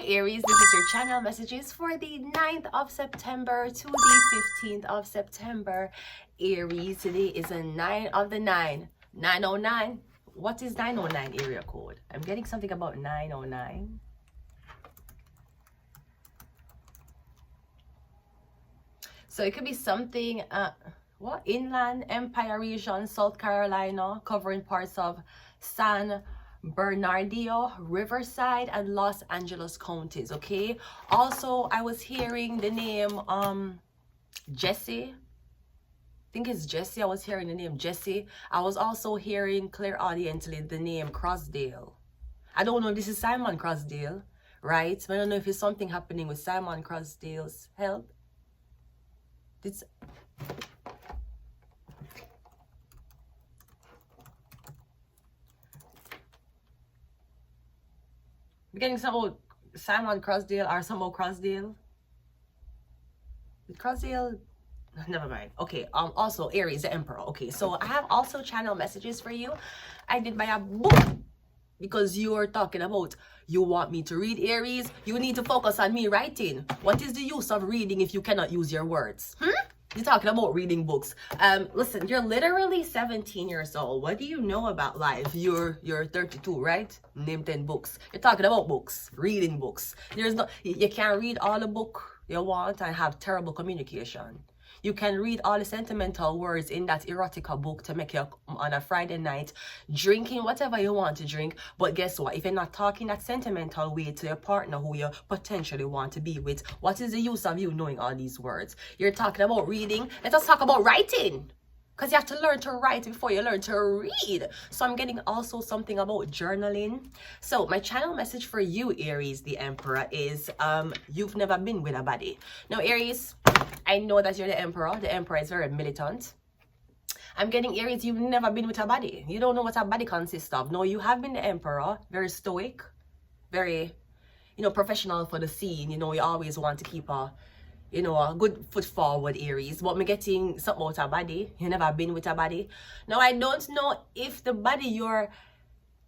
Aries, this is your channel messages for the 9th of September to the 15th of September. Aries, today is a 9 of the 9. 909. What is 909 area code? I'm getting something about 909. So it could be something, what? Inland Empire region, South Carolina, covering parts of San Bernardino, Riverside, and Los Angeles counties, okay? Also, I was hearing the name Jesse. I think it's Jesse. I was hearing the name Jesse. I was also hearing clairaudiently the name Crossdale. I don't know if this is Simon Crossdale, right? I don't know if it's something happening with Simon Crossdale's health. It's getting some Simon Crossdale or some Crossdale. Crossdale, never mind. Okay, also Aries, the Emperor. Okay, so I have also channel messages for you. I did buy a book because you are talking about you want me to read Aries. You need to focus on me writing. What is the use of reading if you cannot use your words? You're talking about reading books. Listen, you're literally 17 years old. What do you know about life? You're 32, right? Name 10 books. You're talking about books, reading books. You can't read all the book you want and have terrible communication. You can read all the sentimental words in that erotica book to make you on a Friday night drinking whatever you want to drink. But guess what? If you're not talking that sentimental way to your partner who you potentially want to be with, what is the use of you knowing all these words? You're talking about reading. Let us talk about writing. Because you have to learn to write before you learn to read. So I'm getting also something about journaling. So my channel message for you, Aries, the Emperor, is you've never been with a body. Now, Aries, I know that you're the Emperor. The Emperor is very militant. I'm getting Aries, you've never been with a body. You don't know what a body consists of. No, you have been the Emperor. Very stoic. Very, professional for the scene. You always want to keep a good foot forward, Aries. But me getting something about a body. You never been with a body. Now, I don't know if the body you're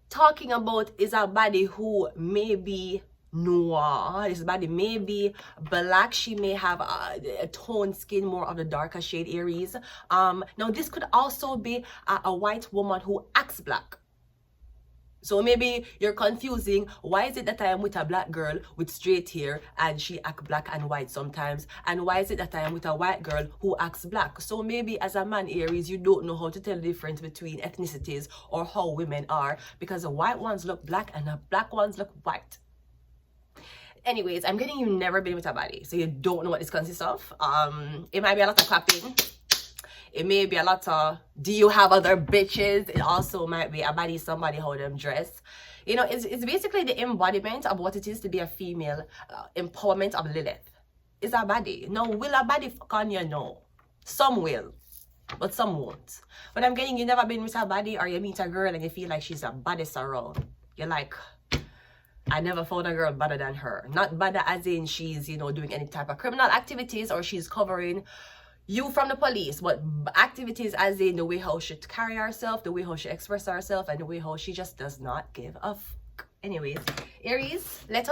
talking about is a body who may be noir. This body may be black. She may have a toned skin, more of the darker shade, Aries. Now, this could also be a white woman who acts black. So maybe you're confusing, why is it that I am with a black girl with straight hair and she acts black and white sometimes? And why is it that I am with a white girl who acts black? So maybe as a man, Aries, you don't know how to tell the difference between ethnicities or how women are, because the white ones look black and the black ones look white. Anyways, I'm getting you never been with a body, so you don't know what this consists of. It might be a lot of clapping. It may be a lot of, do you have other bitches? It also might be a body, somebody, how them dress. It's basically the embodiment of what it is to be a female, empowerment of Lilith. It's a body. Now, will a body fuck on you? No. Some will, but some won't. But I'm getting you never been with a body, or you meet a girl and you feel like she's a baddest around. You're like, I never found a girl better than her. Not better as in she's, doing any type of criminal activities or she's covering you from the police, but activities as in the way how she carry herself, the way how she express herself, and the way how she just does not give a fuck. Anyways, Aries, we're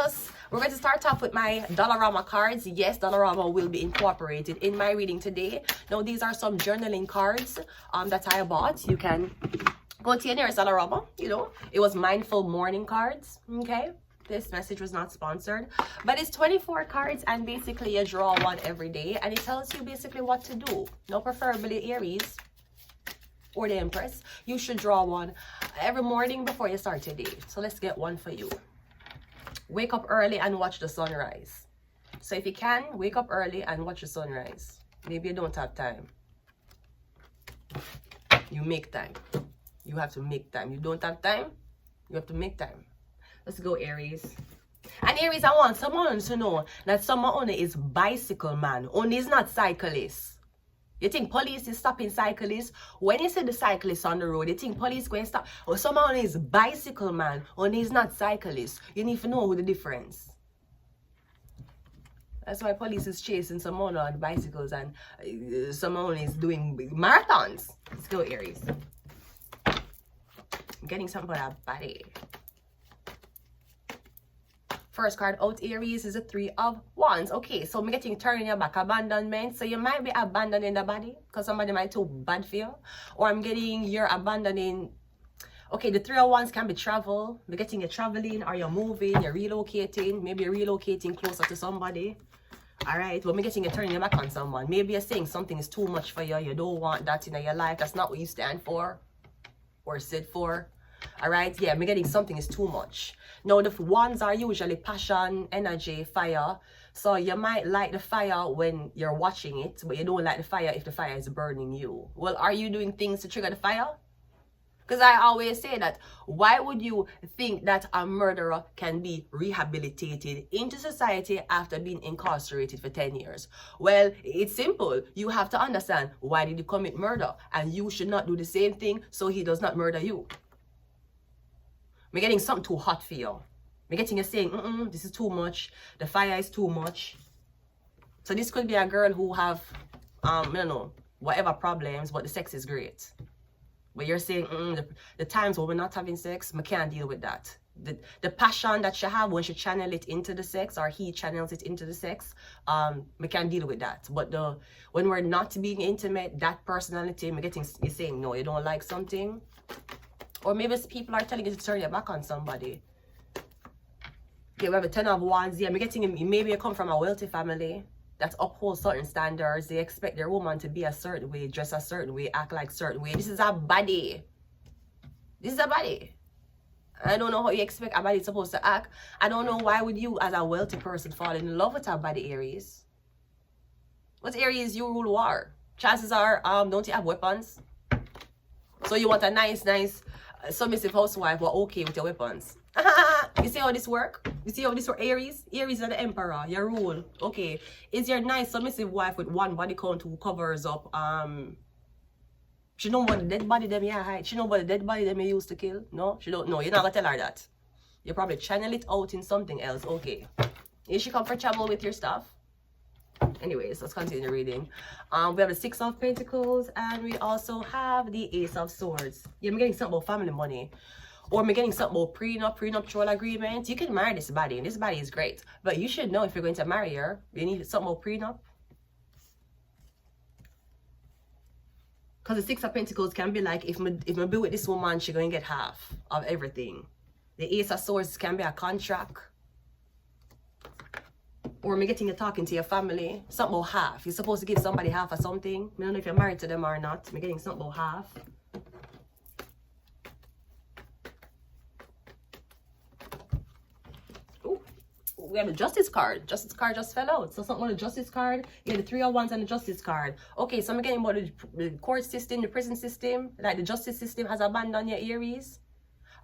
going to start off with my Dollarama cards. Yes, Dollarama will be incorporated in my reading today. Now, these are some journaling cards that I bought. You can go to your nearest Dollarama, It was mindful morning cards, okay? This message was not sponsored, but it's 24 cards, and basically you draw one every day, and it tells you basically what to do. Now, preferably Aries or the Empress, you should draw one every morning before you start your day. So let's get one for you. Wake up early and watch the sunrise. So if you can, wake up early and watch the sunrise. Maybe you don't have time. You make time. You have to make time. You don't have time, you have to make time. Let's go, Aries. And Aries, I want someone to know that someone only is bicycle man. Only is not cyclist. You think police is stopping cyclists? When you see the cyclists on the road, you think police going to stop? Or someone only is bicycle man. Only is not cyclist. You need to know the difference. That's why police is chasing someone on bicycles and someone is doing marathons. Let's go, Aries. I'm getting something about a body. First card out, Aries, is the 3 of Wands. Okay, so I'm getting turning your back, abandonment. So you might be abandoning the body because somebody might too bad for you. Or I'm getting you're abandoning. Okay, the 3 of Wands can be travel. We're getting you traveling, or you're moving, you're relocating. Maybe you're relocating closer to somebody. All right, well, I'm getting you turning your back on someone. Maybe you're saying something is too much for you. You don't want that in your life. That's not what you stand for or sit for. All right, yeah, I'm getting something is too much. Now, the Wands are usually passion, energy, fire. So you might like the fire when you're watching it, but you don't like the fire if the fire is burning you. Well, are you doing things to trigger the fire? Because I always say that, why would you think that a murderer can be rehabilitated into society after being incarcerated for 10 years? Well, it's simple. You have to understand, why did you commit murder? And you should not do the same thing so he does not murder you. I'm getting something too hot for you. I'm getting you saying, this is too much. The fire is too much. So this could be a girl who have, I don't know, whatever problems, but the sex is great. But you're saying, the times when we're not having sex, I can't deal with that. The passion that she have when she channel it into the sex, or he channels it into the sex, I can't deal with that. But when we're not being intimate, that personality, you're saying, no, you don't like something. Or maybe people are telling you to turn your back on somebody. Okay, we have a 10 of Wands. Yeah, I'm getting, maybe you come from a wealthy family that upholds certain standards. They expect their woman to be a certain way, dress a certain way, act like a certain way. This is a body. This is a body. I don't know how you expect a body supposed to act. I don't know why would you, as a wealthy person, fall in love with a body, Aries. What Aries, you rule war. Chances are, don't you have weapons? So you want a nice, submissive housewife, but okay with your weapons. You see how this work? You see how this work, Aries? Aries are the emperor, your rule. Okay. Is your nice submissive wife with one body count who covers up, she know what the dead body them you hide. She know what the dead body them you used to kill. No? She don't know. You're not gonna tell her that. You probably channel it out in something else. Okay. Is she comfortable with your stuff? Anyways, let's continue reading. We have the 6 of Pentacles, and we also have the Ace of Swords. Yeah, I'm getting something about family money. Or I'm getting something about prenuptial agreement. You can marry this body, and this body is great. But you should know if you're going to marry her, you need something about prenup. Because the 6 of Pentacles can be like, if I be with this woman, she's going to get half of everything. The Ace of Swords can be a contract. Or me getting you talking to your family. Something about half. You're supposed to give somebody half of something. I don't know if you're married to them or not. Me getting something about half. Ooh, we have the Justice card. Justice card just fell out. So something on the Justice card. Yeah, the 3 of Wands and the Justice card. Okay, so I'm getting about the court system, the prison system. Like the justice system has abandoned your Aries.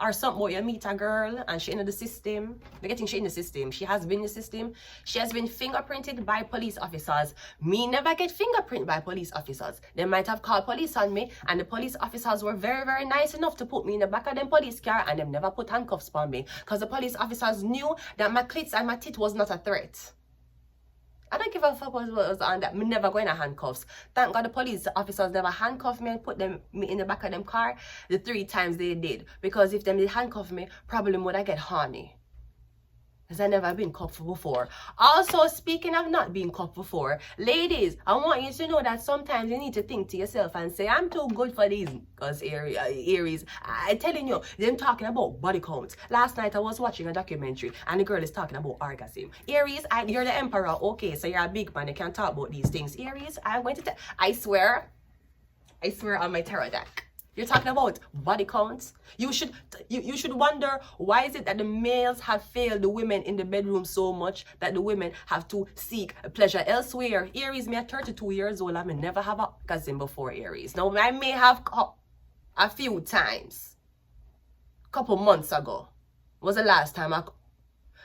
Or something where you meet a girl and she in the system. They're getting she in the system. She has been in the system. She has been fingerprinted by police officers. Me never get fingerprinted by police officers. They might have called police on me, and the police officers were very, very nice enough to put me in the back of them police car, and them never put handcuffs on me. Because the police officers knew that my clits and my tit was not a threat. I don't give a fuck what was on that. Me never going to handcuffs. Thank God the police officers never handcuffed me and put me in the back of them car the 3 times they did. Because if them did handcuff me, probably would I get horny. Because I never been cuffed before. Also, speaking of not being cuffed before, ladies, I want you to know that sometimes you need to think to yourself and say, I'm too good for these. Because Aries, I'm telling you, them talking about body counts. Last night I was watching a documentary and the girl is talking about orgasm. Aries, you're the emperor. Okay, so you're a big man. You can't talk about these things. Aries, I'm going to tell. I swear on my tarot deck. You're talking about body counts. You should wonder, why is it that the males have failed the women in the bedroom so much that the women have to seek pleasure elsewhere? Aries, me at 32 years old, I may never have an orgasm before, Aries. Now, I may have a few times. A couple months ago was the last time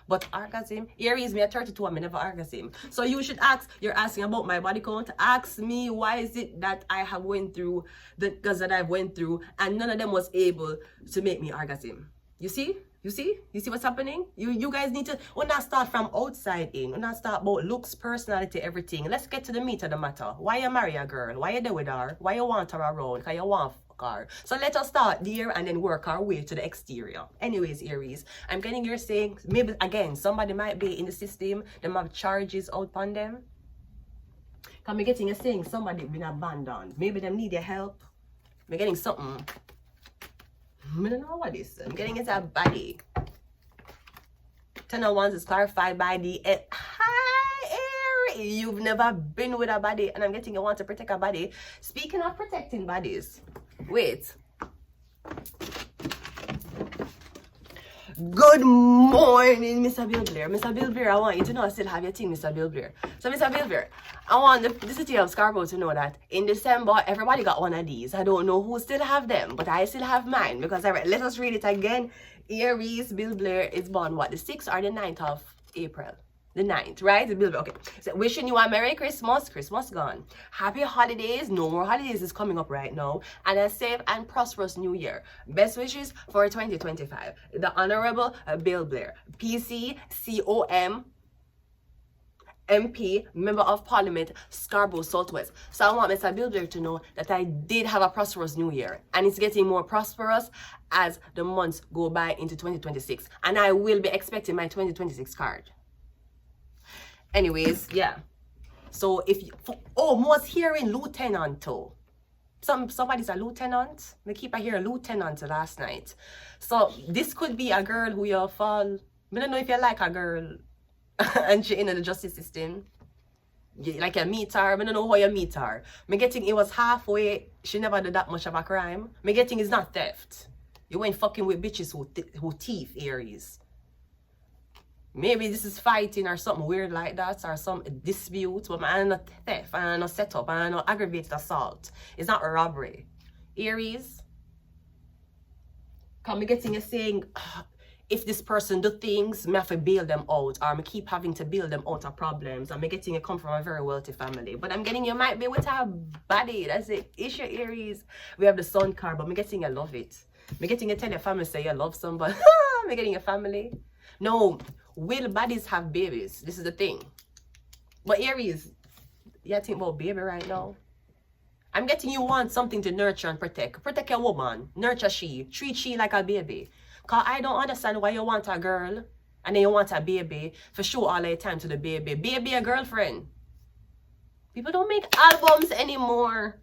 but orgasm, Aries, me at 32, I never orgasm. So you should ask, you're asking about my body count. Ask me, why is it that I have went through the girls that I've went through and none of them was able to make me orgasm. You see? You see what's happening? You guys need to, we'll not start from outside in. We'll not start about looks, personality, everything. Let's get to the meat of the matter. Why you marry a girl? Why you there with her? Why you want her around? Because you want fuck her. So let us start there and then work our way to the exterior. Anyways, Aries, I'm getting you're saying, maybe again, somebody might be in the system, them have charges out on them. I'm getting you saying somebody been abandoned. Maybe them need your help. I'm getting something. I don't know what this. I'm getting it's a body. 10 of Wands is clarified by the hi Aries. You've never been with a body, and I'm getting you want to protect a body. Speaking of protecting bodies, wait. Good morning, Mr. Bill Blair. Mr. Bill Blair, I want you to know I still have your team, Mr. Bill Blair. So, Mr. Bill Blair, I want the city of Scarborough to know that in December, everybody got one of these. I don't know who still have them, but I still have mine because let us read it again. Aries, Bill Blair is born, what, the 6th or the 9th of April? The 9th, right? Bill Blair, okay. So, wishing you a Merry Christmas. Christmas gone. Happy holidays. No more holidays is coming up right now. And a safe and prosperous new year. Best wishes for 2025. The Honorable Bill Blair, PC, COM, MP, Member of Parliament, Scarborough Southwest. So I want Mr. Bill Blair to know that I did have a prosperous new year. And it's getting more prosperous as the months go by into 2026. And I will be expecting my 2026 card. Anyways, yeah. So if you, most hearing lieutenant too. Somebody's a lieutenant. I keep hearing lieutenant last night. So this could be a girl who you fall. I don't know if you like a girl and she in the justice system. Like you meet her. I don't know how you meet her. Me getting it was halfway. She never did that much of a crime. Me getting is not theft. You ain't fucking with bitches who thief, Aries. Maybe this is fighting or something weird like that, or some dispute, but I'm not theft, I'm not setup, I'm not aggravated assault. It's not a robbery. Aries, come getting you saying, if this person do things, me have to bail them out, or me keep having to bail them out of problems. I'm getting you come from a very wealthy family, but I'm getting you might be with a body. That's it. Issue Aries. We have the Sun card, but I'm getting you love it. I'm getting you tell your family say you love somebody. I'm getting your family. No. Will bodies have babies? This is the thing. But Aries, you think about baby right now? I'm getting you want something to nurture and protect. Protect your woman. Nurture she. Treat she like a baby. Because I don't understand why you want a girl and then you want a baby for show all your time to the baby. Baby a girlfriend. People don't make albums anymore.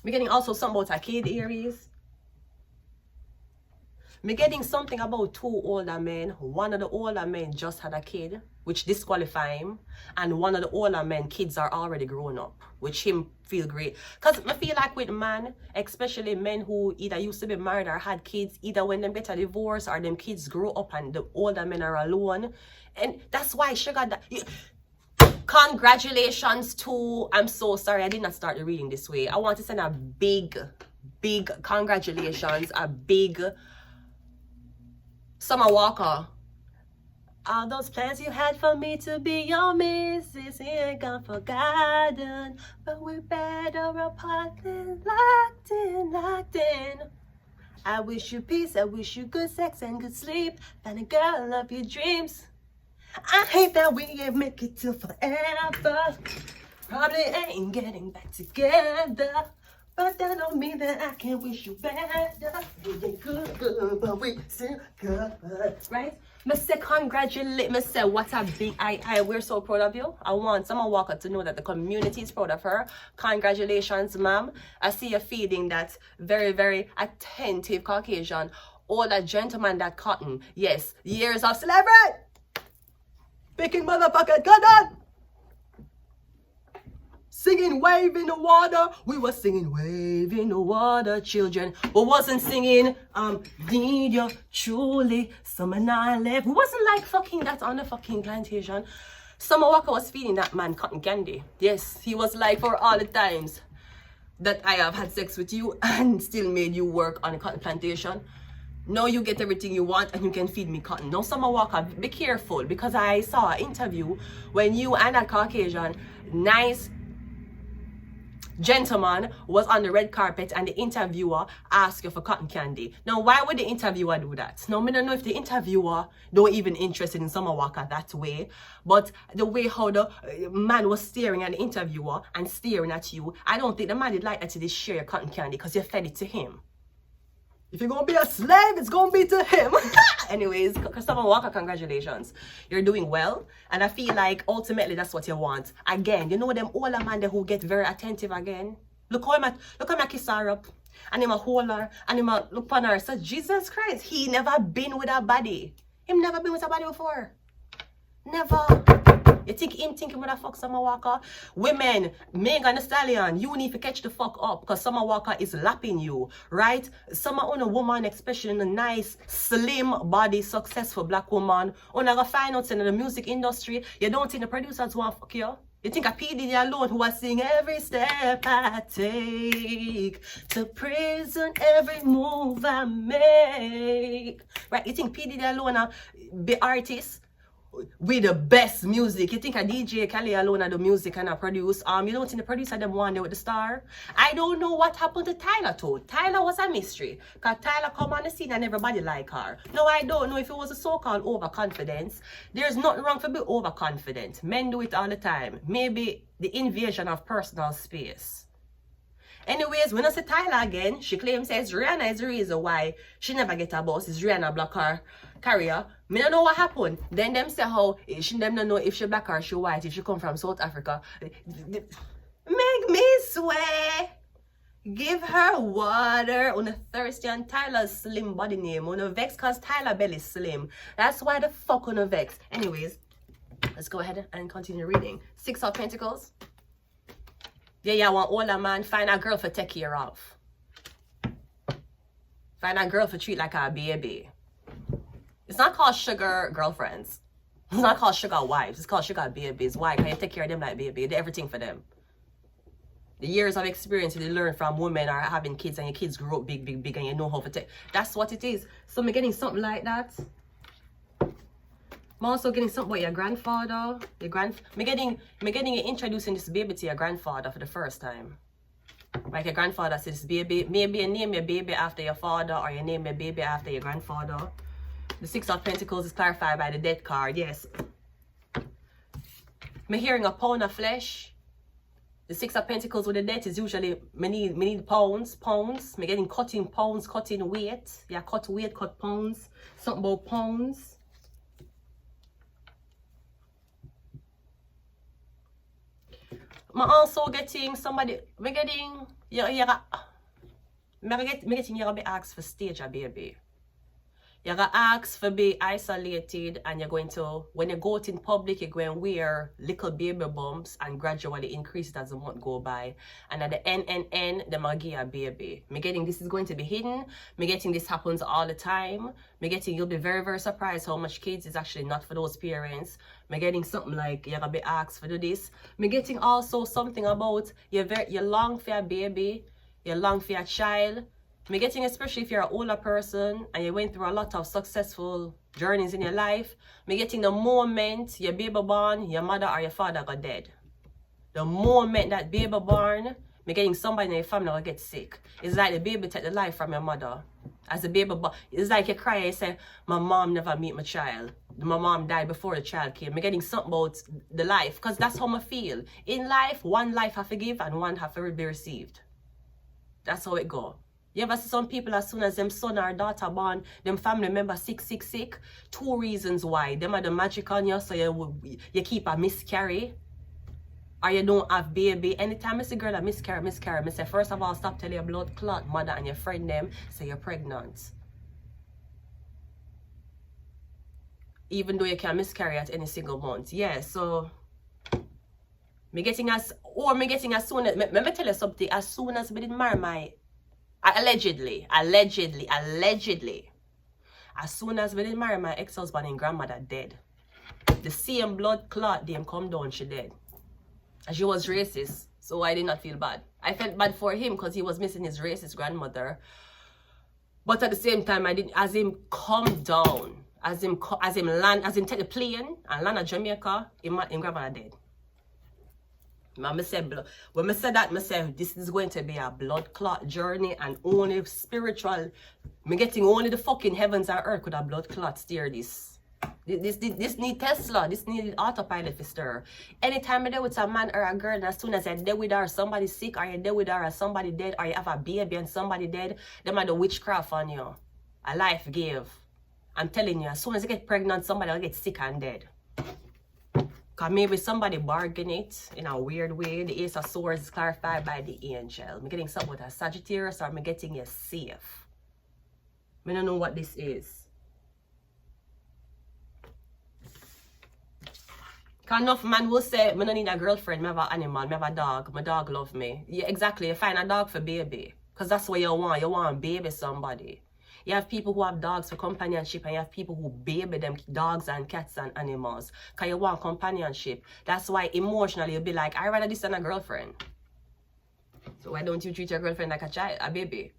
We're getting also something about a kid, Aries. Me getting something about 2 older men. One of the older men just had a kid, which disqualify him. And one of the older men, kids are already grown up, which him feel great. Because I feel like with man, especially men who either used to be married or had kids, either when them get a divorce or them kids grow up and the older men are alone. And that's why she got that. Congratulations to, I'm so sorry, I did not start the reading this way. I want to send a big congratulations, a big Summer Walker. All those plans you had for me to be your missus ain't gone forgotten, but we're better apart than locked in. I wish you peace, I wish you good sex and good sleep, find a girl of your dreams. I hate that we ain't make it till forever, probably ain't getting back together. But that don't mean that I can't wish you better. We ain't good, but we still good, right? Mr. Congratulate, Mr. What a big, we're so proud of you. I want Summer Walker to know that the community is proud of her. Congratulations, ma'am. I see you feeding that very, very attentive Caucasian, older gentleman, that cotton. Yes, years of slavery. Picking motherfucker, gun on. Singing wave in the water. We were singing wave in the water, children. But wasn't singing need you truly. Summer night left. We wasn't like fucking that on the fucking plantation. Summer Walker was feeding that man cotton candy. Yes, he was like, for all the times that I have had sex with you and still made you work on a cotton plantation, now you get everything you want and you can feed me cotton. Now Summer Walker, be careful, because I saw an interview when you and that Caucasian, nice, gentleman was on the red carpet and the interviewer asked you for cotton candy. Now, why would the interviewer do that? Now, I don't know if the interviewer don't even interested in Summer Walker that way, but the way how the man was staring at the interviewer and staring at you, I don't think the man did like that to share your cotton candy because you fed it to him. If you're gonna be a slave, it's gonna be to him. Anyways, Summer Walker, congratulations. You're doing well. And I feel like ultimately that's what you want. Again, you know them older man who get very attentive again. Look how I kiss her up. And him a hold her. And him a look on her. So Jesus Christ, he never been with a body. Him never been with a body before. Never. You think him thinking with a fuck Summer Walker? Women, Megan Thee Stallion, you need to catch the fuck up because Summer Walker is lapping you, right? Summer on a woman, especially a nice, slim body, successful black woman, on a find out in the music industry, you don't think the producers want to fuck you? You think a P. Diddy alone who was sing every step I take to prison, every move I make, right? You think P. Diddy alone be artist? With the best music. You think a DJ Khaled alone the music and produce? You don't think the producer them one day with the star? I don't know what happened to Tyler too. Tyler was a mystery. Because Tyler come on the scene and everybody like her. No, I don't know if it was a so-called overconfidence. There's nothing wrong for being overconfident. Men do it all the time. Maybe the invasion of personal space. Anyways, when I say Tyler again, she claims says Rihanna is the reason why she never get a boss. It's Rihanna block her career. Me don't know what happened. Then them say how she them don't know if she black or she white, if she come from South Africa. Make me swear. Give her water. On a thirsty and Tyler's slim body name. On a vex cause Tyler belly slim. That's why the fuck on a vex. Anyways, let's go ahead and continue reading. 6 of Pentacles. Yeah, one older man, find a girl for take care of. Find a girl for treat like a baby. It's not called sugar girlfriends. It's not called sugar wives. It's called sugar babies. Why? Because you take care of them like baby. You do everything for them. The years of experience you learn from women are having kids and your kids grow up big and you know how to take. That's what it is. So I'm getting something like that. I'm also getting something about your grandfather. I'm getting you introducing this baby to your grandfather for the first time. Like your grandfather says, baby, maybe you name your baby after your father or you name your baby after your grandfather. The 6 of Pentacles is clarified by the Death card, yes. I'm hearing a pound of flesh. The 6 of Pentacles with the Death is usually, me need pounds. I'm getting cutting pounds, cutting weight. Yeah, cut weight, cut pounds. Something about pounds. I'm also getting somebody, I'm getting, you're gonna be asked for stage a baby. You're gonna ask for be isolated and you're going to, when you go out in public, you're going to wear little baby bumps and gradually increase it as the month go by. And at the end, they're gonna give you a baby. I'm getting this is going to be hidden. I'm getting this happens all the time. I'm getting you'll be very, very surprised how much kids is actually not for those parents. I'm getting something like you're gonna be asked for do this. I'm getting also something about you long for a baby, you long for a child. I'm getting, especially if you're an older person and you went through a lot of successful journeys in your life, I'm getting the moment your baby born, your mother or your father got dead. The moment that baby born, I'm getting somebody in your family will get sick. It's like the baby take the life from your mother. As the baby born, it's like you cry and you say, my mom never meet my child. My mom died before the child came. I'm getting something about the life because that's how I feel. In life, one life have to give and one have to be received. That's how it go. You ever see some people as soon as them son or daughter born, them family member sick. 2 reasons why. Them are the magic on you, so you keep a miscarry. Or you don't have baby. Anytime I see girl that miscarry, I say, first of all, stop telling your blood clot mother and your friend them, say you're pregnant. Even though you can miscarry at any single month. Yeah, so me getting as soon as, let me tell you something, as soon as we didn't marry my, allegedly, as soon as we didn't marry my ex-husband and grandmother dead. The same blood clot them come down, she dead. And she was racist, so I did not feel bad. I felt bad for him because he was missing his racist grandmother. But at the same time, I didn't, as him come down, as him take the plane and land at Jamaica, his grandmother dead. I say, when I say that, I say, this is going to be a blood clot journey and only spiritual. Me getting only the fucking heavens and earth could have blood clot steer this. This need Tesla. This need autopilot to stir. Anytime you're there with a man or a girl, and as soon as you're there with her, somebody sick, or you're there with her, or somebody dead, or you have a baby and somebody dead, them are the witchcraft on you. A life give. I'm telling you, as soon as you get pregnant, somebody will get sick and dead. Because maybe somebody bargain it in a weird way. The Ace of Swords is clarified by the angel. I'm getting something with a Sagittarius, or I'm getting you safe. I don't know what this is. Because enough man will say, I don't need a girlfriend, I have an animal, I have a dog, my dog love me. Yeah, exactly, you find a dog for baby. Because that's what you want baby somebody. You have people who have dogs for companionship, and you have people who baby them dogs and cats and animals. Because you want companionship. That's why emotionally you'll be like, I'd rather this than a girlfriend. So why don't you treat your girlfriend like a child, a baby?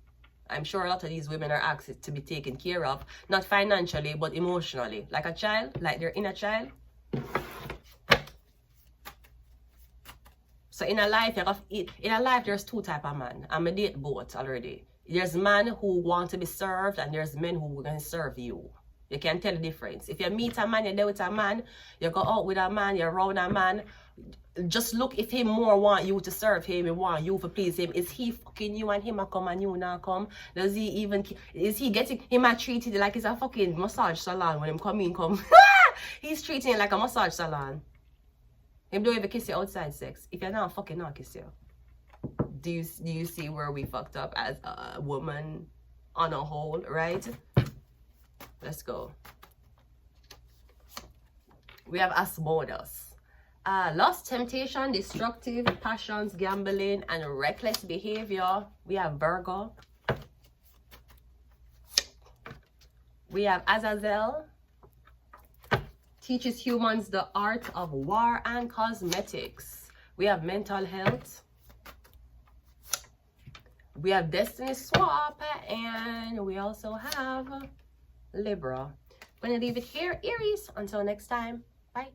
I'm sure a lot of these women are asked to be taken care of, not financially, but emotionally. Like a child, like their inner child. So in a life, there's two types of man. I'm a date both already. There's men who want to be served, and there's men who are going to serve you. You can tell the difference. If you meet a man, you're there with a man, you go out with a man, you're around a man, just look if he more want you to serve him, he want you to please him. Is he fucking you and him a come and you not come? Does he even, is he getting, him a treated like it's a fucking massage salon when him come. He's treating it like a massage salon. Him don't even kiss you outside sex. If you're not fucking not kiss you. Do you see where we fucked up as a woman on a whole, right? Let's go. We have Asmodeus. Lust, temptation, destructive passions, gambling, and reckless behavior. We have Virgo. We have Azazel. Teaches humans the art of war and cosmetics. We have mental health. We have Destiny Swap, and we also have Libra. I'm going to leave it here, Aries. Until next time, bye.